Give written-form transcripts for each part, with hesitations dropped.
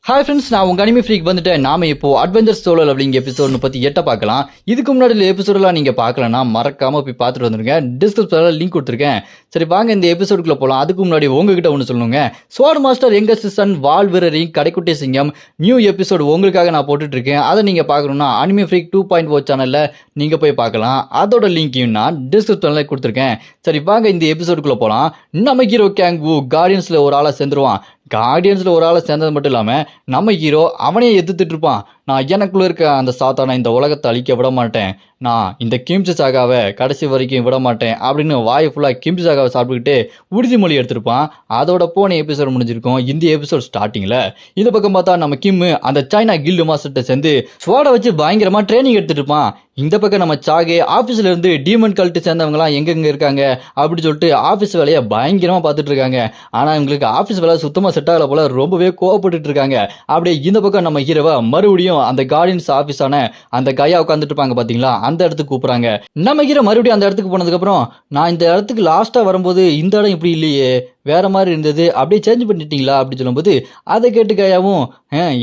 Hi friends, நான் உங்கள் anime freak வந்துட்டேன். நாம இப்போ அட்வென்ச்சர் சோலோ அப்படிங்க எபிசோட் 38 பார்க்கலாம். இதுக்கு முன்னாடி எபிசோடெலாம் நீங்கள் பார்க்கலன்னா மறக்காமல் போய் பார்த்துட்டு வந்துருங்க. டிஸ்கிரிப்ஷனில் லிங்க் கொடுத்துருக்கேன். சரி வாங்க இந்த எபிசோடுக்குள்ளே போகலாம். அதுக்கு முன்னாடி உங்ககிட்ட ஒன்று சொல்லணுங்க. ஸ்வார்ட் மாஸ்டர் எங்கர் சீசன் வால் வீரரின் கடைக்குட்டி சிங்கம் நியூ எபிசோடு உங்களுக்காக நான் போட்டுட்ருக்கேன். அதை நீங்கள் பார்க்கணுன்னா அனிமி ஃப்ரீக் 2.0 சேனலில் நீங்கள் போய் பார்க்கலாம். அதோட லிங்க்கையும் நான் டிஸ்கிரிப்ஷனில் கொடுத்துருக்கேன். சரி வாங்க இந்த எபிசோடுக்குள்ளே போகலாம். நம்ம ஹீரோ கேங்கு கார்டியன்ஸில் ஒரு ஆளாக சேர்ந்துருவான். கார்டியன்ஸில் ஒரு ஆளை சேர்ந்தது மட்டும் இல்லாமல் நம்ம ஹீரோ அவனையே எதிர்த்துட்டு இருப்பான். நான் எனக்குள்ளே இருக்க அந்த சாத்தானை இந்த உலகத்தை அழிக்க விட மாட்டேன், நான் இந்த கிம்சி சாகாவை கடைசி வரைக்கும் விட மாட்டேன் அப்படின்னு வாய் ஃபுல்லாக கிம்சி சாகாவை சாப்பிட்டுக்கிட்டு உறுதிமொழி எடுத்திருப்பான். அதோட போன எபிசோட் முடிஞ்சிருக்கும். இந்த எபிசோட் ஸ்டார்டிங்கில் இந்த பக்கம் பார்த்தா நம்ம கிம்மு அந்த சைனா கில்டு மாஸ்டர்கிட்ட சேர்ந்து ஸ்வாடை வச்சு பயங்கரமாக ட்ரைனிங் எடுத்துட்டு இருப்பான். இந்த பக்கம் நம்ம சாகே ஆஃபீஸில் இருந்து டீமன் கல்ட்டு சேர்ந்தவங்களாம் எங்கெங்கே இருக்காங்க அப்படின்னு சொல்லிட்டு ஆஃபீஸ் வேலையை பயங்கரமாக பார்த்துட்டு இருக்காங்க. ஆனால் இவங்களுக்கு ஆஃபீஸ் வேலை சுத்தமாக செட் ஆகலை போல, ரொம்பவே கோவப்பட்டு இருக்காங்க. அப்படியே இந்த பக்கம் நம்ம ஹீரோவை மறுபடியும் அந்த கார்டியன்ஸ் ஆஃபீஸான அந்த கையா உட்காந்துட்டு இருப்பாங்க பார்த்தீங்களா, அந்த இடத்துக்கு கூப்பிட்றாங்க. நம்ம ஹீரோ மறுபடியும் அந்த இடத்துக்கு போனதுக்கப்புறம், நான் இந்த இடத்துக்கு லாஸ்ட்டாக வரும்போது இந்த இடம் இப்படி இல்லையே, வேற மாதிரி இருந்தது, அப்படியே சேஞ்ச் பண்ணிட்டீங்களா அப்படின்னு சொல்லும்போது அதை கேட்டு கையாவும்,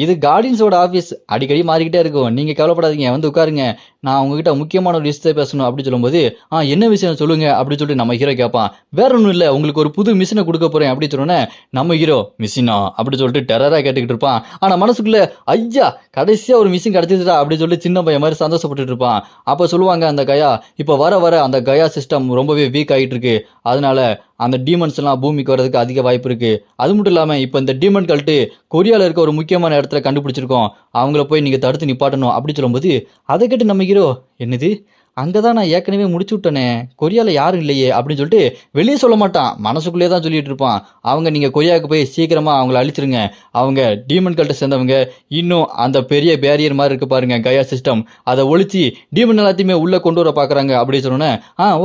இது கார்டியன்ஸோட ஆஃபீஸ் அடிக்கடி மாறிக்கிட்டே இருக்கும், நீங்கள் கவலைப்படாதீங்க, வந்து உட்காருங்க, நான் உங்ககிட்ட முக்கியமான ஒரு விஷயத்தை பேசணும் அப்படின்னு சொல்லும்போது என்ன விஷயம் சொல்லுங்க அப்படின்னு சொல்லிட்டு நம்ம ஹீரோ கேட்பான். வேற ஒன்றும் இல்லை, உங்களுக்கு ஒரு புது மிஷினை கொடுக்க போறேன் அப்படின்னு சொன்னோன்னே நம்ம ஹீரோ மிஷினா அப்படின்னு சொல்லிட்டு டெரராக கேட்டுக்கிட்டு இருப்பான். ஆனால் மனசுக்குள்ள ஐயா கடைசியாக ஒரு மிஷின் கிடச்சிதுடா அப்படின்னு சொல்லிட்டு சின்ன பையன் மாதிரி சந்தோஷப்பட்டு இருப்பான். அப்போ சொல்லுவாங்க அந்த கயா, இப்போ வர வர அந்த கயா சிஸ்டம் ரொம்பவே வீக் ஆகிட்டு இருக்கு, அதனால அந்த டீமன்ஸ் எல்லாம் பூமிக்கு வரதுக்கு அதிக வாய்ப்பு இருக்கு. அது மட்டும் இல்லாமல் இப்போ இந்த டீமன் கல்ட்டு கொரியாவில் இருக்க ஒரு முக்கியமான இடத்துல கண்டுபிடிச்சிருக்கோம், அவங்கள போய் நீங்கள் தடுத்து நிப்பாட்டணும் அப்படின்னு சொல்லும்போது அதை கேட்டு நம்ம ஹீரோ என்னது, அங்கே தான் நான் ஏற்கனவே முடிச்சு விட்டேனே, கொரியாவில் யாரும் இல்லையே அப்படின்னு சொல்லிட்டு வெளியே சொல்ல மாட்டான், மனசுக்குள்ளே தான் சொல்லிட்டு இருப்பான். அவங்க நீங்கள் கொரியாவுக்கு போய் சீக்கிரமாக அவங்கள அழிச்சிருங்க, அவங்க டீமன் கல்ட்டை சேர்ந்தவங்க, இன்னும் அந்த பெரிய பேரியர் மாதிரி இருக்கு பாருங்க கயா சிஸ்டம், அதை ஒழிச்சு டீமன் எல்லாத்தையுமே உள்ளே கொண்டு வர பார்க்குறாங்க அப்படின்னு சொன்னோன்னே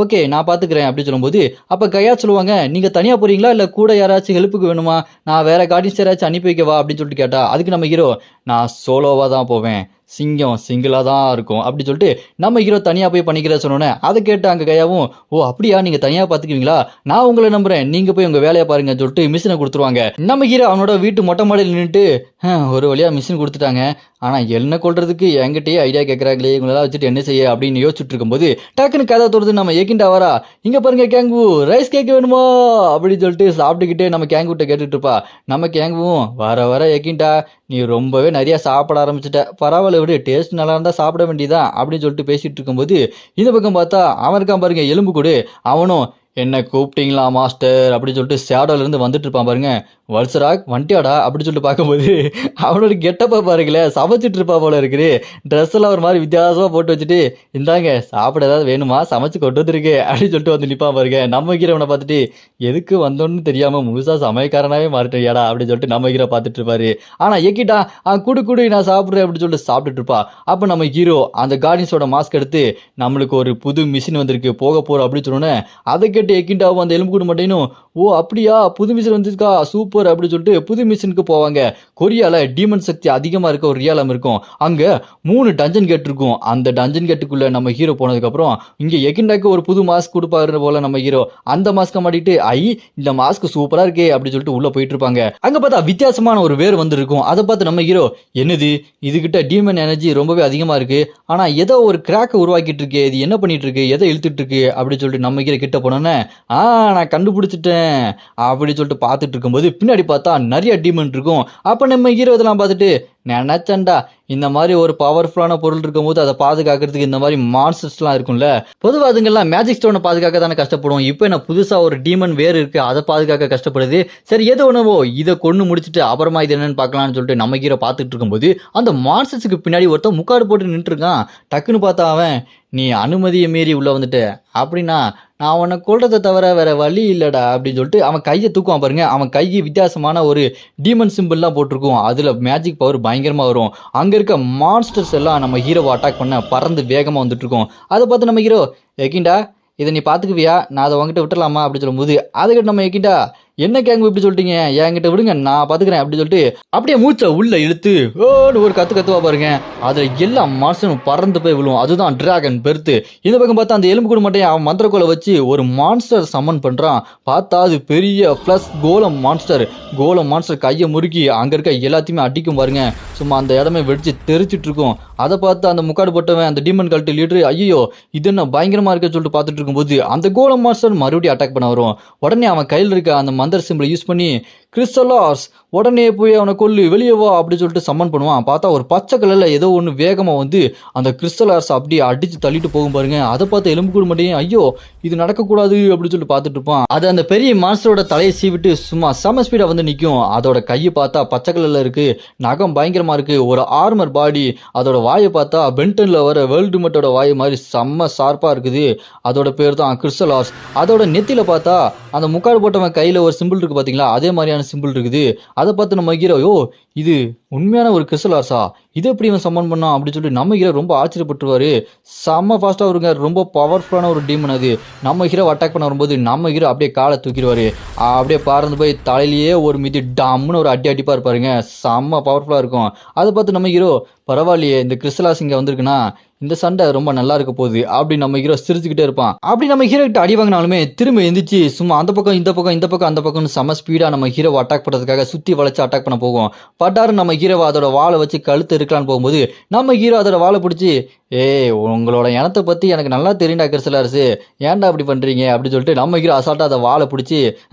ஓகே நான் பார்த்துக்கிறேன் அப்படின்னு சொல்லும்போது அப்போ கயா சொல்லுவாங்க, நீங்கள் தனியாக போகிறீங்களா இல்லை கூட யாராச்சும் ஹெல்ப்புக்கு வேணுமா, நான் வேற கார்டியன்ஸ் யாராச்சும் அனுப்பி வைக்கவா அப்படின்னு சொல்லிட்டு கேட்டா அதுக்கு நம்ம ஹீரோ நான் சோலோவாக தான் போவேன், சிங்கம் சிங்கிளாக தான் இருக்கும் அப்படி சொல்லிட்டு நம்ம ஹீரோ தனியாக போய் பண்ணிக்கிற சொன்னோன்னே அதை கேட்டு அங்கே கையாவும், ஓ அப்படியா நீங்கள் தனியாக பார்த்துக்குவீங்களா, நான் உங்களை நம்புறேன், நீங்கள் போய் உங்கள் வேலையை பாருங்கன்னு சொல்லிட்டு மிஷினை கொடுத்துருவாங்க. நம்ம ஹீரோ அவனோட வீட்டு மொட்டை மாடியில் நின்றுட்டு ஒரு வழியாக மிஷின் கொடுத்துட்டாங்க, ஆனால் என்ன கொள்றதுக்கு என்கிட்டயே ஐடியா கேட்குறாங்களே, இவங்களெல்லாம் வச்சுட்டு என்ன செய்ய அப்படின்னு யோசிச்சுட்டு இருக்கும்போது டக்குன்னு கதை தோறுது நம்ம ஏக்கிண்டா வரா. இங்கே பாருங்க கேங்கு, ரைஸ் கேட்க வேணுமா அப்படின்னு சொல்லிட்டு சாப்பிட்டுக்கிட்டே நம்ம கேங்குகிட்ட கேட்டுட்டு இருப்பா. நம்ம கேங்குவும் வர வர ஏக்கிண்டா நீ ரொம்பவே நிறையா சாப்பிட ஆரம்பிச்சிட்ட, பரவாயில்ல விடு, டேஸ்ட் நல்லா இருந்தால் சாப்பிட வேண்டியதான் அப்படின்னு சொல்லிட்டு பேசிகிட்டு இருக்கும்போது இந்த பக்கம் பார்த்தா அவன் இருக்கான் பாருங்க எலும்பு கூடு, அவனும் என்ன கூப்பிட்டீங்களா மாஸ்டர் அப்படின்னு சொல்லிட்டு ஷேடோலேருந்து வந்துட்டு இருப்பான் பாருங்க. வல்சராக் வண்டியாடா அப்படின்னு சொல்லிட்டு பார்க்கும்போது அவனோட கெட்டப்பா பாருங்களேன், சமைச்சிட்டு இருப்பா போல இருக்குது, ட்ரெஸ் எல்லாம் ஒரு மாதிரி வித்தியாசமாக போட்டு வச்சுட்டு இந்தாங்க சாப்பிட ஏதாவது வேணுமா சமைச்சு கொண்டு வந்துருக்கு அப்படின்னு சொல்லிட்டு வந்து நிற்பான் பாருங்க. நம்ம ஹீரோவனை பார்த்துட்டு எதுக்கு வந்தோன்னு தெரியாமல் முழுசாக சமயக்காரனாவே மாறிட்டியாடா அப்படின்னு சொல்லிட்டு நம்ம ஹீரோ பார்த்துட்டு இருப்பாரு. ஆனால் எக்கிட்டா குடு நான் சாப்பிட்றேன் அப்படின்னு சொல்லிட்டு சாப்பிட்டுட்டு இருப்பா. அப்போ நம்ம ஹீரோ அந்த கார்டியன்ஸோட மாஸ்க் எடுத்து நம்மளுக்கு ஒரு புது மிஷின் வந்திருக்கு போக போகிறோம் அப்படின்னு சொன்னோன்னே அதை கேட்டு எக்கிண்டாவும் அந்த எலும்பு கூட மாட்டேனும், ஓ அப்படியா புது மிஷின் வந்துருக்கா சூப்பர் அப்படின்னு சொல்லிட்டு புது மிஷினுக்கு போவாங்க. கொரியாவில் டீமன் சக்தி அதிகமாக இருக்க ஒரு ரியாலம் இருக்கும், அங்கே 3 டஞ்சன் கேட் இருக்கும். அந்த டஞ்சன் கேட்டுக்குள்ளே நம்ம ஹீரோ போனதுக்கப்புறம் இங்கே எக்கிண்டாக்கு ஒரு புது மாஸ்க் கொடுப்பாரு போல நம்ம ஹீரோ, அந்த மாஸ்க்கை மாட்டிட்டு இந்த மாஸ்க் சூப்பராக இருக்கே அப்படின்னு சொல்லிட்டு உள்ளே போயிட்டு இருப்பாங்க. அங்கே பார்த்தா வித்தியாசமான ஒரு வேர் வந்துருக்கும். அதை பார்த்து நம்ம ஹீரோ என்னது இதுகிட்ட டீமன் எனர்ஜி ரொம்பவே அதிகமாக இருக்கு, ஆனால் ஏதோ ஒரு கிராக்கை உருவாக்கிட்டு இருக்கு, இது என்ன பண்ணிட்டு இருக்கு, எதை இழுத்துட்டு இருக்கு அப்படின்னு சொல்லிட்டு நம்ம ஹீரோ கிட்ட போனோன்னே நான் கண்டுபிடிச்சிட்டேன் அப்படின்னு சொல்லிட்டு பார்த்துட்டு இருக்கும்போது பின்னாடி பார்த்தா நிறைய டீமன் இருக்கும். அப்போ நம்ம ஹீரோ இதெல்லாம் பார்த்துட்டு நினைச்சண்டா இந்த மாதிரி ஒரு பவர்ஃபுல்லான பொருள் இருக்கும் போது அதை பாதுகாக்கிறதுக்கு இந்த மாதிரி மான்ஸ்டர்ஸ்லாம் இருக்கும்ல, பொதுவாக அதுங்கெல்லாம் மேஜிக் ஸ்டோனை பாதுகாக்க தானே கஷ்டப்படும், இப்போ என்ன புதுசாக ஒரு டீமன் வேறு இருக்குது அதை பாதுகாக்க கஷ்டப்படுது, சரி எது ஒன்றுவோ இதை கொண்டு முடிச்சுட்டு அப்புறமா இது என்னன்னு பார்க்கலான்னு சொல்லிட்டு நம்ம ஹீரோ பார்த்துட்டு இருக்கும்போது அந்த மான்ஸ்டர்ஸுக்கு பின்னாடி ஒருத்தன் முக்காடு போட்டு நின்றுருக்கான். டக்குன்னு பார்த்தா அவன், நீ அனுமதியை மீறி உள்ளே வந்துட்டு அப்படின்னா நான் உன்னை கொள்றதை தவிர வேற வழி இல்லைடா அப்படின்னு சொல்லிட்டு அவன் கையை தூக்குவான் பாருங்க. அவன் கையை வித்தியாசமான ஒரு டீமன் சிம்பிள்லாம் போட்டிருக்கும், அதில் மேஜிக் பவர் பயங்கரமாக வரும். அங்கே இருக்க மான்ஸ்டர்ஸ் எல்லாம் நம்ம ஹீரோவை அட்டாக் பண்ண பறந்து வேகமாக வந்துட்டு இருக்கோம். அதை பார்த்து நம்ம ஹீரோ எக்கிண்டா இதை நீ பார்த்துக்குவியா, நான் அதை உங்ககிட்ட விட்டுலாமா அப்படின்னு சொல்லும்போது அதுக்கிட்ட நம்ம எக்கிண்டா என்ன கேங் இப்படி சொல்லிட்டீங்க, என்கிட்ட விடுங்க நான் பாத்துக்கிறேன் அப்படின்னு சொல்லிட்டு அப்படியே மூச்சை உள்ள இழுத்து ஓடு ஒரு கத்துவா பாருங்க. அதுல எல்லா மான்ஸ்டரும் பறந்து போய் விழுவும். அதுதான் டிராகன் பெருத்து. இந்த பக்கம் பார்த்தா அந்த எலும்பு கூட மட்டும் அவன் மந்திரக்கோலை வச்சு ஒரு மான்ஸ்டர் சம்மன் பண்றான். பார்த்தா அது பெரிய பிளஸ் கோலம் மான்ஸ்டர் கையை முறுக்கி அங்க இருக்க எல்லாத்தையுமே அடிக்கும் பாருங்க. சும்மா அந்த இடமே வெடிச்சு தெரிச்சிட்டு இருக்கும். அதை பார்த்து அந்த முக்காடு போட்டவன் அந்த டீமன் கல்ட்டு லீடர் ஐயோ இது என்ன பயங்கரமா இருக்க சொல்லிட்டு பார்த்துட்டு இருக்கும்போது அந்த கோலம் மாஸ்டர் மறுபடியும் அட்டாக் பண்ண வரும். உடனே அவன் கையில் இருக்க அந்த மந்திர சிம்பிளை யூஸ் பண்ணி கிறிஸ்டலார்ஸ் உடனே போய் அவனை கொல்லு வெளியே வா அப்படின்னு சொல்லிட்டு சம்மன் பண்ணுவான். பார்த்தா ஒரு பச்சை கலர்ல ஏதோ ஒன்று வேகமா வந்து அந்த கிறிஸ்டலார்ஸ் அப்படியே அடிச்சு தள்ளிட்டு போகும் பாருங்க. அதை பார்த்து எலும்பு கூட மாட்டேன் ஐயோ இது நடக்கக்கூடாது அப்படின்னு சொல்லிட்டு பார்த்துட்டு இருப்பான். அது அந்த பெரிய மான்ஸ்டரோட தலையை சீவிட்டு சும்மா செம ஸ்பீடா வந்து நிற்கும். அதோட கையை பார்த்தா பச்சை கலர்ல இருக்கு, நகம் பயங்கரமா இருக்கு, ஒரு ஆர்மர் பாடி. அதோட வாயை பார்த்தா பென்டன்ல வர வேர்ல்டு மட்டோட வாய் மாதிரி செம்ம ஷார்ப்பா இருக்குது. அதோட பேர் தான் கிறிஸ்டலார்ஸ். அதோட நெத்தியில பார்த்தா அந்த முக்காடு போட்டவன் கையில ஒரு சிம்பிள் இருக்கு பாத்தீங்களா, அதே மாதிரியான சிம்பிள் இருக்குது. அதை பார்த்து நம்ம ஹீரோ இது உண்மையான ஒரு கிறிஸ்டலார்ஸா, இது எப்படி இவன் சம்மன் பண்ணான் அப்படின்னு சொல்லிட்டு நம்ம ஹீரோ ரொம்ப ஆச்சரியப்பட்டுருவாரு. செம்ம ஃபாஸ்டா வருங்க, ரொம்ப பவர்ஃபுல்லான ஒரு டீமன் அது. நம்ம ஹீரோ அட்டாக் பண்ண வரும்போது நம்ம ஹீரோ அப்படியே காலை தூக்கிடுவாரு. அப்படியே பறந்து போய் தலையிலேயே ஒரு மிதி டம்னு ஒரு அடிப்பா இருப்பாருங்க. செம்ம பவர்ஃபுல்லா இருக்கும். அதை பார்த்து நம்ம ஹீரோ பரவாயில்லையே இந்த கிறிஸ்டலார்ஸ் இங்க வந்திருக்குன்னா இந்த சண்டை ரொம்ப நல்லா இருக்க போகுது அப்படின்னு நம்ம ஹீரோ சிரிச்சுக்கிட்டே இருப்பான். அப்படி நம்ம ஹீரோ கிட்ட அடி வாங்கினாலுமே திரும்ப எந்திரிச்சு சும்மா அந்த பக்கம் இந்த பக்கம் அந்த பக்கம்னு செம ஸ்பீடா நம்ம ஹீரோ அட்டாக் பண்ணுறதுக்காக சுத்தி வளைச்சு அட்டாக் பண்ண போகும். பட்டாரு நம்ம ஹீரோவை அதோட வாழை வச்சு கழுத்து இருக்கலான்னு போகும்போது நம்ம ஹீரோ அதோட வாழை பிடிச்சி உங்களோட இனத்தை பத்தி எனக்கு நல்லா தெரியும்டா கிறிஸ்டலார்ஸ், ஏன்டா அப்படி பண்றீங்க அப்படின்னு சொல்லிட்டு நம்ம ஹீரோ அசால்ட்டா அதை வாழை பிடிச்சி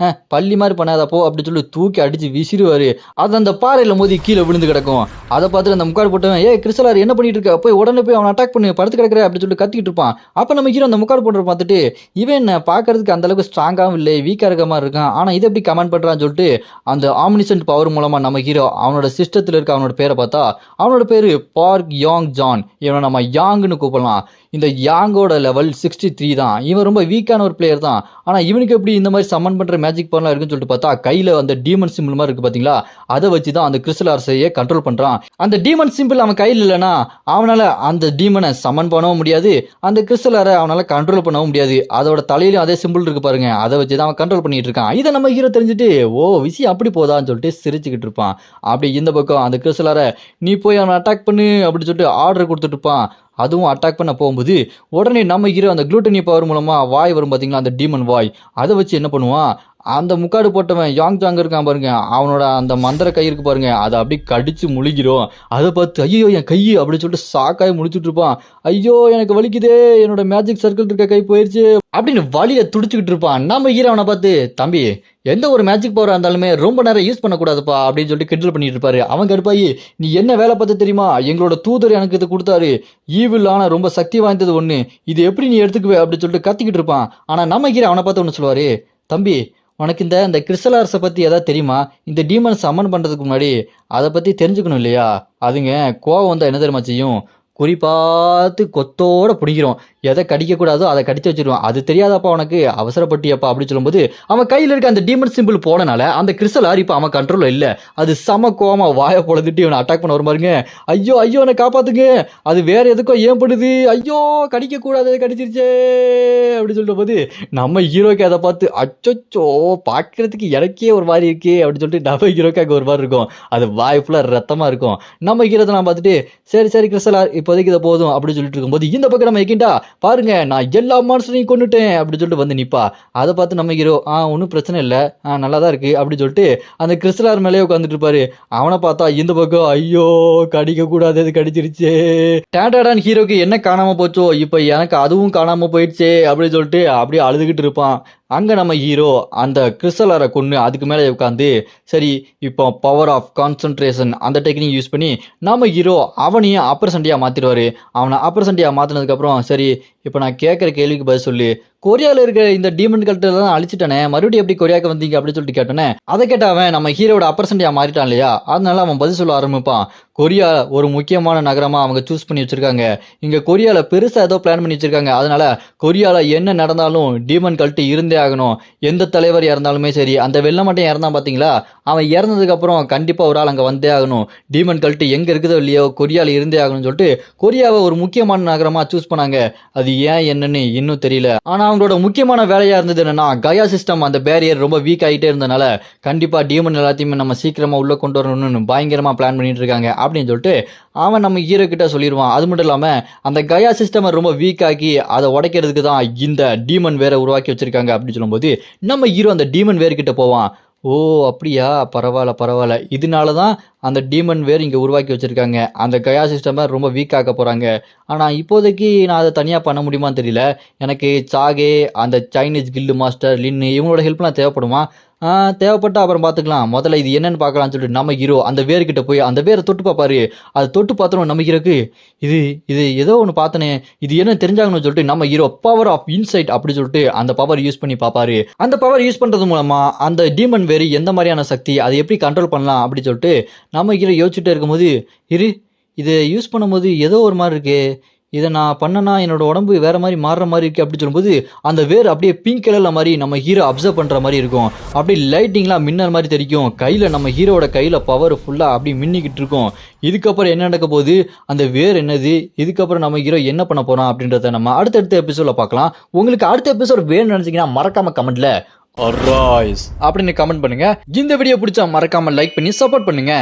பள்ளி மாதிரி பண்ணாதப்போ அப்படின்னு சொல்லி தூக்கி அடிச்சு விசிறுவாரு. அது அந்த பாறையில மோதி கீழே விழுந்து கிடக்கும். அதை பார்த்துட்டு அந்த முக்காடு போட்டவன் கிறிஸ்டலார் என்ன பண்ணிட்டு இருக்க, போய் உடனே போய் அவனை அட்டாக் பண்ணி படுத்து கிடக்குற அப்படின்னு சொல்லிட்டு கத்திக்கிட்டு இருப்பான். அப்ப நம்ம ஹீரோ அந்த முக்காடு போடுற பார்த்துட்டு இவன் என்ன பாக்குறதுக்கு அந்த அளவுக்கு ஸ்ட்ராங்காகவும் இல்லை, வீக்கா இருக்க மாதிரி இருக்கான், ஆனா இதை எப்படி கமெண்ட் பண்றான்னு சொல்லிட்டு அந்த ஆம்னிசன்ட் பவர் மூலமா நம்ம ஹீரோ அவனோட சிஸ்டத்துல இருக்க அவனோட பேரை பார்த்தா அவனோட பேரு பார்க் யாங் ஜான். இவனை நம்ம யாங்னு கூப்பிடலாம். இந்த யாங்கோட லெவல் 63 தான். இவன் ரொம்ப வீக்கான ஒரு பிளேயர் தான். ஆனா இவனுக்கு எப்படி இந்த மாதிரி சம்மன் பண்ற மேஜிக் பவர்லாம் இருக்குன்னு சொல்லிட்டு பார்த்தா கையில அந்த டீமன் சிம்பிள் மாதிரி இருக்கு பாத்தீங்களா, அதை வச்சு தான் அந்த கிறிஸ்டலார்ஸையே கண்ட்ரோல் பண்றான். அந்த டீமன் சிம்பிள் அவன் கையில் இல்லைன்னா அவனால அந்த டீமனை சம்மன் பண்ணவும் முடியாது, அந்த கிறிஸ்டலாரை அவனால கண்ட்ரோல் பண்ணவும் முடியாது. அதோட தலையிலும் அதே சிம்பிள் இருக்கு பாருங்க, அதை வச்சு தான் அவன் கண்ட்ரோல் பண்ணிட்டு இருக்கான். இதை நம்ம ஹீரோ தெரிஞ்சுட்டு விஷயம் அப்படி போதான்னு சொல்லிட்டு சிரிச்சுக்கிட்டு இருப்பான். அப்படி இந்த பக்கம் அந்த கிறிஸ்டலாரை நீ போய் அவனை அட்டாக் பண்ணு அப்படின்னு சொல்லிட்டு ஆர்டர் கொடுத்துட்டு இருப்பான். அதுவும் அட்டாக் பண்ண போகும்போது உடனே நம்ம ஹீரோ அந்த குளூட்டனி பவர் மூலமா வாய் வரும் பாத்தீங்களா, அந்த டீமன் வாய், அதை வச்சு என்ன பண்ணுவான் அந்த முக்காடு போட்டவன் யாங் ஜாங் இருக்கான் பாருங்க, அவனோட அந்த மந்திர கை இருக்கு பாருங்க, அதை அப்படியே கடிச்சு முழுகிறோம். அதை பார்த்து ஐயோ என் கை அப்படின்னு சொல்லிட்டு சாக்காய் முடிச்சுட்டு இருப்பான். ஐயோ எனக்கு வலிக்குதே, என்னோட மேஜிக் சர்க்கிள் இருக்க கை போயிடுச்சு அப்படின்னு வலியை துடிச்சுக்கிட்டு இருப்பான். நம்ம ஹீரோ அவனை பார்த்து தம்பி எந்த ஒரு மேஜிக் பவராக இருந்தாலுமே ரொம்ப நேரம் யூஸ் பண்ணக்கூடாதுப்பா அப்படின்னு சொல்லிட்டு கிண்டல் பண்ணிட்டு இருப்பாரு. அவங்க கடுப்பாயி நீ என்ன வேலை பார்த்து தெரியுமா, எங்களோட தூதர் எனக்கு இது கொடுத்தாரு, ஈவில் ஆனால் ரொம்ப சக்தி வாய்ந்தது ஒன்று, இது எப்படி நீ எடுத்துக்குவே அப்படின்னு சொல்லிட்டு கத்திக்கிட்டு இருப்பான். ஆனால் நம்ம ஹீரோ அவனை பார்த்து ஒன்று சொல்லுவாரு, தம்பி உனக்கு இந்த கிறிஸ்டலார்ஸை பற்றி எதாவது தெரியுமா, இந்த டீமன் சம்மன் பண்ணுறதுக்கு முன்னாடி அதை பற்றி தெரிஞ்சுக்கணும் இல்லையா, அதுங்க கோவம் வந்தால் என்ன தெரியுமா செய்யும், குறிப்பாத்து கொத்தோட பிடிக்கிறோம், எதை கடிக்கக்கூடாதோ அதை கடிச்சு வச்சிருவான், அது தெரியாதப்பா உனக்கு, அவசரப்பட்டியப்பா அப்படின்னு சொல்லும்போது அவன் கையில் இருக்க அந்த டீமன் சிம்பிள் போனனால அந்த கிறிஸ்டலார் இப்போ அவன் கண்ட்ரோலில் இல்லை. அது சம கோவமா வாயை பொழுதுட்டு இவனை அட்டாக் பண்ண வருமாருங்க. ஐயோ ஐயோ என்னை காப்பாத்துங்க, அது வேற எதுக்கோ ஏன் படுது, ஐயோ கடிக்கக்கூடாது கடிச்சிருச்சே அப்படின்னு சொல்லிட்டு போது நம்ம ஹீரோக்கு அதை பார்த்து அச்சோ பார்க்கறதுக்கு எனக்கே ஒரு மாதிரி இருக்கே அப்படின்னு சொல்லிட்டு நம்ம ஹீரோக்காக ஒரு மாதிரி இருக்கும். அது வாய் ஃபுல்லாக ரத்தமாக இருக்கும். நம்ம ஹீரோத்தை நான் பார்த்துட்டு சரி சரி கிறிஸ்டலார் இப்போதைக்கு இதை போதும் அப்படின்னு சொல்லிட்டு இருக்கும்போது இந்த பக்கம் நம்ம எக்கிண்டா பாருங்க நான் எல்லா மான்ஸ்டரையும் கொண்டுட்டேன் அப்படின்னு சொல்லிட்டு வந்து நிப்பா. அதை பார்த்து நம்ம ஹீரோ ஒன்றும் பிரச்சனை இல்லை, நல்லா தான் இருக்கு அப்படின்னு சொல்லிட்டு அந்த கிறிஸ்டலார் மேலேயே உட்காந்துட்டு இருப்பாரு. அவனை பார்த்தா இந்த பக்கம் ஐயோ கடிக்க கூடாது, அது கடிச்சிருச்சே, டேடாடான் ஹீரோக்கு என்ன காணாம போச்சோ இப்போ எனக்கு அதுவும் காணாம போயிடுச்சே அப்படின்னு சொல்லிட்டு அப்படியே அழுதுகிட்டு இருப்பான். அங்கே நம்ம ஹீரோ அந்த கிறிஸ்டலாரை கொண்டு அதுக்கு மேலே உட்காந்து சரி இப்போ பவர் ஆஃப் கான்சன்ட்ரேஷன் அந்த டெக்னிக் யூஸ் பண்ணி நம்ம ஹீரோ அவனையும் அப்பர் சண்டியாக மாற்றிடுவார். அவனை அப்பர் சண்டியாக மாற்றினதுக்கப்புறம் சரி இப்போ நான் கேட்குற கேள்விக்கு பதில் சொல்லு, கொரியாவில் இருக்கிற இந்த டீமன் கல்ட்டெல்லாம் அழிச்சிட்டானே, மறுபடியும் எப்படி கொரியாவுக்கு வந்தீங்க அப்படின்னு சொல்லிட்டு கேட்டோன்னே அதை கேட்டவன் நம்ம ஹீரோட அப்பர் சண்டியாக மாறிட்டான் இல்லையா, அதனால அவன் பதில் சொல்ல ஆரம்பிப்பான். கொரியா ஒரு முக்கியமான நகரமாக அவங்க சூஸ் பண்ணி வச்சிருக்காங்க, இங்கே கொரியாவில் பெருசாக ஏதோ பிளான் பண்ணி வச்சிருக்காங்க, அதனால கொரியாவில் என்ன நடந்தாலும் டீமன் கல்ட்டு இருந்தே ஆகணும், எந்த தலைவர் இறந்தாலுமே சரி, அந்த வெள்ளை மட்டும் இறந்தான் பார்த்தீங்களா, அவன் இறந்ததுக்கப்புறம் கண்டிப்பாக ஒரு ஆள் அங்கே வந்தே ஆகணும், டீமன் கல்ட்டு எங்கே இருக்குதோ இல்லையோ கொரியாவில் இருந்தே ஆகணும்னு சொல்லிட்டு கொரியாவை ஒரு முக்கியமான நகரமாக சூஸ் பண்ணாங்க. அது ஏன் என்னன்னு இன்னும் தெரியல. ஆனா அவங்களோட முக்கியமான வேலையா இருந்தது என்னன்னா, கயா சிஸ்டம் அந்த பேரியர் ரொம்ப வீக் ஆகிட்டே இருந்தனால கண்டிப்பா டீமன் எல்லாத்தையுமே நம்ம சீக்கிரமா உள்ள கொண்டு வரணும்னு பயங்கரமா பிளான் பண்ணிட்டு இருக்காங்க அப்படின்னு சொல்லிட்டு அவன் நம்ம ஹீரோ கிட்ட சொல்லிடுவான். அது மட்டும் இல்லாம அந்த கயா சிஸ்டம் ரொம்ப வீக் ஆக்கி அதை உடைக்கிறதுக்கு தான் இந்த டீமன் வேற உருவாக்கி வச்சிருக்காங்க அப்படின்னு சொல்லும்போது நம்ம ஹீரோ அந்த டீமன் வேர் கிட்ட போவான். ஓ அப்படியா, பரவாயில்ல பரவாயில்ல, இதனால தான் அந்த டீமன் வேர் இங்கே உருவாக்கி வச்சுருக்காங்க. அந்த கயா சிஸ்டமை ரொம்ப வீக் ஆக்க போகிறாங்க. ஆனால் இப்போதைக்கு நான் அதை தனியாக பண்ண முடியுமான்னு தெரியல. எனக்கு சாகே, அந்த சைனீஸ் கில்டு மாஸ்டர் லின்னு இவங்களோட ஹெல்ப்லாம் தேவைப்படுமா? தேவைப்பட்டா அப்புறம் பார்த்துக்கலாம். முதல்ல இது என்னன்னு பார்க்கலாம்னு சொல்லிட்டு நம்ம ஹீரோ அந்த வேர்கிட்ட போய் அந்த வேரை தொட்டு பார்ப்பாரு. அதை தொட்டு பார்த்தோம் நம்ம ஹீரோக்கு இது இது ஏதோ ஒன்று பார்த்தனே, இது என்ன தெரிஞ்சாகணும்னு சொல்லிட்டு நம்ம ஹீரோ பவர் ஆஃப் இன்சைட் அப்படி சொல்லிட்டு அந்த பவர் யூஸ் பண்ணி பார்ப்பாரு. அந்த பவர் யூஸ் பண்ணுறது மூலமா அந்த டீமன் வேறு எந்த மாதிரியான சக்தி, அதை எப்படி கண்ட்ரோல் பண்ணலாம் அப்படி சொல்லிட்டு நம்ம ஹீரோ யோசிச்சுட்டே இருக்கும்போது இதை யூஸ் பண்ணும்போது ஏதோ ஒரு மாதிரி இருக்கே, இதை நான் பண்ணனா என்னோட உடம்பு வேற மாதிரி மாறுற மாதிரி இருக்கு அப்படி சொல்லும்போது அந்த வேர் அப்படியே பிங்க் கலர்ல மாதிரி நம்ம ஹீரோ அப்சர்வ் பண்ற மாதிரி இருக்கும். அப்படியே லைட்டிங்லாம் மின்னல் மாதிரி தெரியும். கையில நம்ம ஹீரோட கையில பவர் ஃபுல்லா அப்படி மின்னிக்கிட்டு இருக்கும். இதுக்கப்புறம் என்ன நடக்க போகுது, அந்த வேர் என்னது, இதுக்கப்புறம் நம்ம ஹீரோ என்ன பண்ண போறோம் அப்படின்றத நம்ம அடுத்தடுத்த எபிசோட்ல பார்க்கலாம். உங்களுக்கு அடுத்த எபிசோட் வேணும்னு நினைச்சீங்கன்னா மறக்காம கமெண்ட்ல அராய்ஸ் அப்படின்னு கமெண்ட் பண்ணுங்க. இந்த வீடியோ பிடிச்சா மறக்காம லைக் பண்ணி சப்போர்ட் பண்ணுங்க.